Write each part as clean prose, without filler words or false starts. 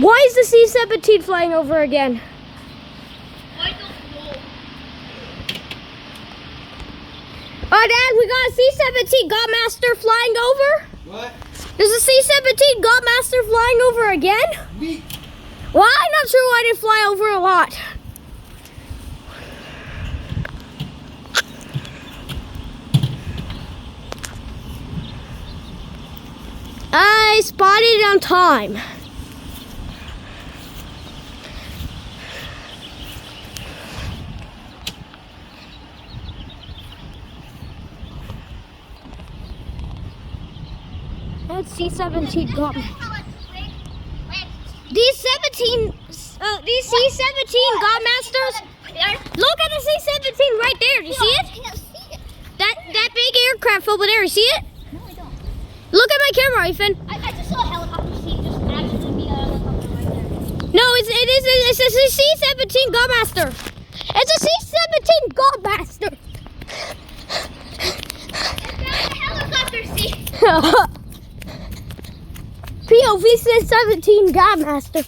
Why is the C-17 flying over again? I don't know. Dad, we got a C-17 goldmaster flying over. What? There's a C-17 goldmaster flying over again? Me? Well, I'm not sure why they fly over a lot. I spotted it on time. That's C-17 got me. These C-17 Godmasters. Look at the C-17 right there. Do you see it? I can't see it. That big aircraft over there. You see it? No, I don't. Look at my camera, Ethan. I just saw a helicopter seat just actually be a helicopter right there. No, it's a C-17 Godmaster. It's a C-17 Godmaster. It's a helicopter seat. POV C-17 Godmaster.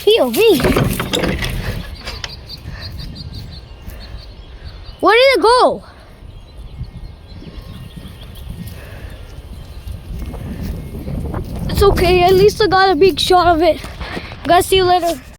POV. Where did it go? It's okay, at least I got a big shot of it. Guys, see you later.